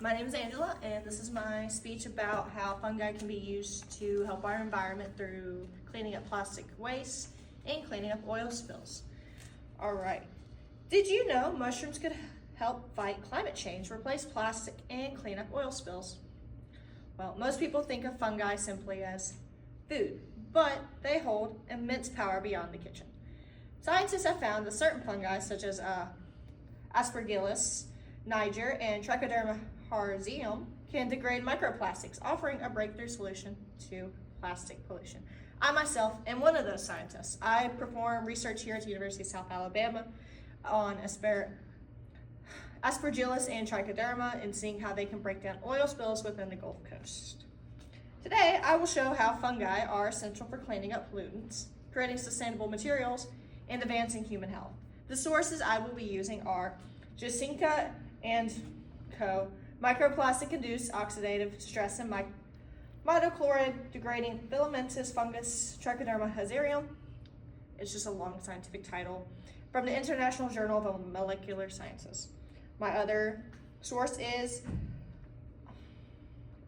My name is Angela, and this is my speech about how fungi can be used to help our environment through cleaning up plastic waste and cleaning up oil spills. All right. Did you know mushrooms could help fight climate change, replace plastic, and clean up oil spills? Well, most people think of fungi simply as food, but they hold immense power beyond the kitchen. Scientists have found that certain fungi, such as Aspergillus niger and Trichoderma harzium, can degrade microplastics, offering a breakthrough solution to plastic pollution. I myself am one of those scientists. I perform research here at the University of South Alabama on Aspergillus and Trichoderma and seeing how they can break down oil spills within the Gulf Coast. Today, I will show how fungi are essential for cleaning up pollutants, creating sustainable materials, and advancing human health. The sources I will be using are Jacinka and Co., microplastic-induced oxidative stress and mitochondrial degrading filamentous fungus, Trichoderma harzium. It's just a long scientific title, from the International Journal of Molecular Sciences. My other source is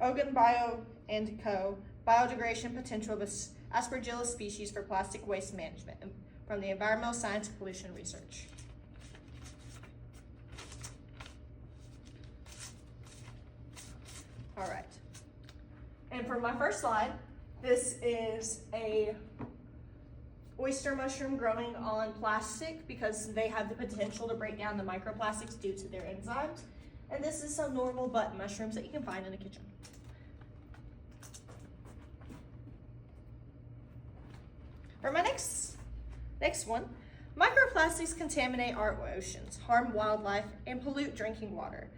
Ogun Bio and Co., biodegradation potential of Aspergillus species for plastic waste management, from the Environmental Science and Pollution Research. All right, and for my first slide, this is a oyster mushroom growing on plastic because they have the potential to break down the microplastics due to their enzymes. And this is some normal button mushrooms that you can find in the kitchen. For my next one, microplastics contaminate our oceans, harm wildlife, and pollute drinking water.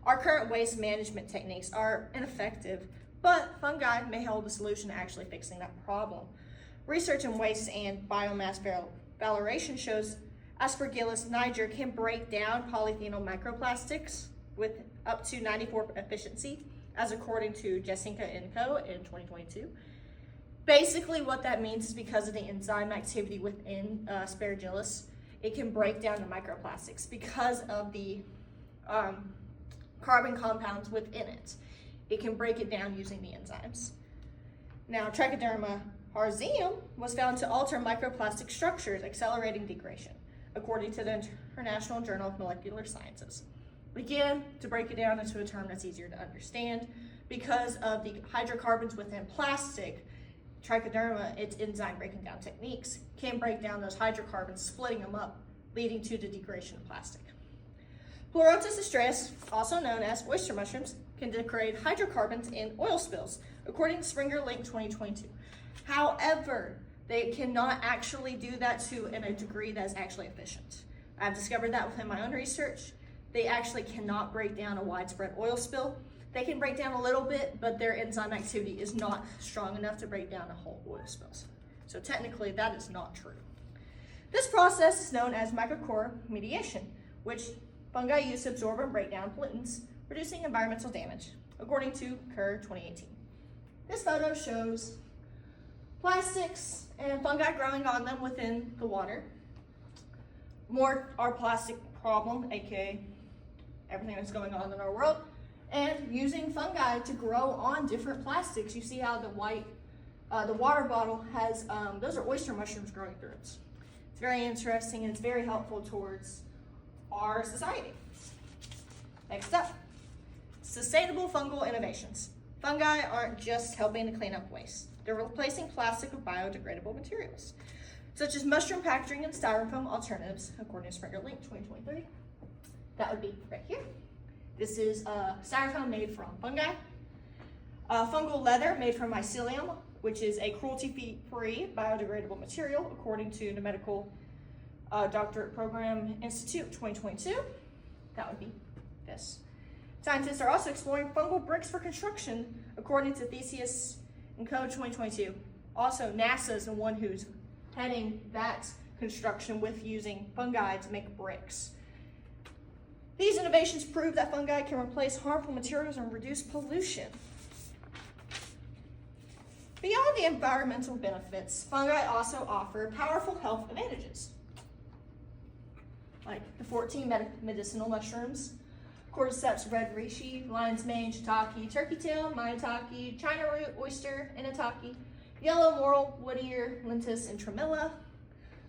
Our current waste management techniques are ineffective, but fungi may hold the solution to actually fixing that problem. Research in waste and biomass valorization shows Aspergillus niger can break down polyphenol microplastics with up to 94% efficiency, as according to Jacinka & Co. in 2022. Basically, what that means is because of the enzyme activity within Aspergillus, it can break down the microplastics because of the carbon compounds within it. It can break it down using the enzymes. Now, Trichoderma harzium was found to alter microplastic structures, accelerating degradation, according to the International Journal of Molecular Sciences. Again, to break it down into a term that's easier to understand, because of the hydrocarbons within plastic, Trichoderma, its enzyme breaking down techniques, can break down those hydrocarbons, splitting them up, leading to the degradation of plastic. Pleurotus astræus, also known as oyster mushrooms, can degrade hydrocarbons in oil spills, according to Springer Link 2022. However, they cannot actually do that in a degree that is actually efficient. I've discovered that within my own research. They actually cannot break down a widespread oil spill. They can break down a little bit, but their enzyme activity is not strong enough to break down a whole oil spills. So technically, that is not true. This process is known as microcore mediation, which fungi use to absorb and break down pollutants, reducing environmental damage, according to Kerr 2018. This photo shows plastics and fungi growing on them within the water. More our plastic problem, aka everything that's going on in our world, and using fungi to grow on different plastics. You see how the water bottle has, those are oyster mushrooms growing through it. It's very interesting and it's very helpful towards our society. Next up, sustainable fungal innovations. Fungi aren't just helping to clean up waste. They're replacing plastic with biodegradable materials, such as mushroom packaging and styrofoam alternatives, according to Springer Link 2023. That would be right here. This is styrofoam made from fungi. Fungal leather made from mycelium, which is a cruelty-free biodegradable material, according to the Medical Doctorate Program Institute 2022. That would be this. Scientists are also exploring fungal bricks for construction, according to Theseus and Co. 2022. Also, NASA is the one who's heading that construction with using fungi to make bricks. These innovations prove that fungi can replace harmful materials and reduce pollution. Beyond the environmental benefits, fungi also offer powerful health advantages, like the 14 medicinal mushrooms cordyceps red reishi, lion's mane, shiitake, turkey tail, maitake, china root, oyster, inatake, yellow morel, wood ear, lentis, and tremella.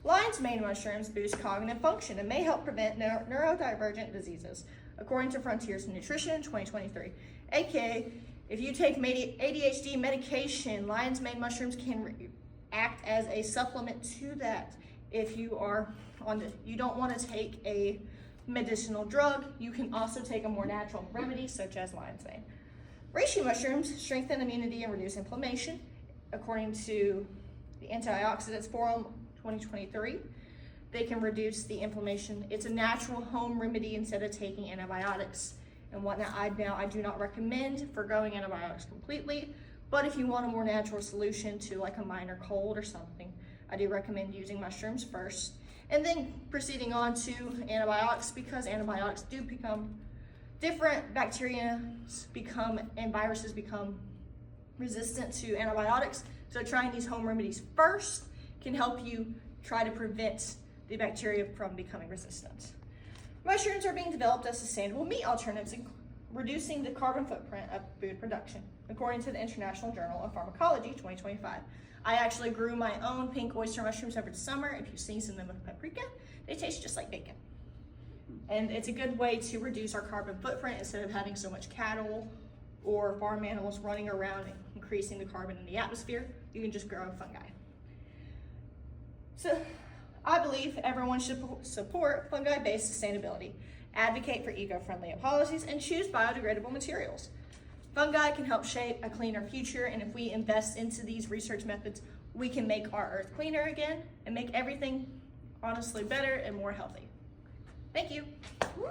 Lion's mane mushrooms boost cognitive function and may help prevent neurodivergent diseases, according to Frontiers in Nutrition 2023. AKA, if you take ADHD medication, lion's mane mushrooms can act as a supplement to that. If you don't want to take a medicinal drug, you can also take a more natural remedy such as lion's mane. Reishi mushrooms strengthen immunity and reduce inflammation, according to the Antioxidants Forum 2023. They can reduce the inflammation. It's a natural home remedy instead of taking antibiotics and whatnot. I do not recommend forgoing antibiotics completely, but if you want a more natural solution to like a minor cold or something, I do recommend using mushrooms first and then proceeding on to antibiotics, because antibiotics do become different bacteria and viruses become resistant to antibiotics. So trying these home remedies first can help you try to prevent the bacteria from becoming resistant. Mushrooms are being developed as sustainable meat alternatives, reducing the carbon footprint of food production, according to the International Journal of Pharmacology 2025. I actually grew my own pink oyster mushrooms over the summer. If you season them with paprika, they taste just like bacon. And it's a good way to reduce our carbon footprint instead of having so much cattle or farm animals running around and increasing the carbon in the atmosphere. You can just grow fungi. So I believe everyone should support fungi-based sustainability, advocate for eco-friendly policies, and choose biodegradable materials. Fungi can help shape a cleaner future, and if we invest into these research methods, we can make our earth cleaner again and make everything honestly better and more healthy. Thank you. Woo.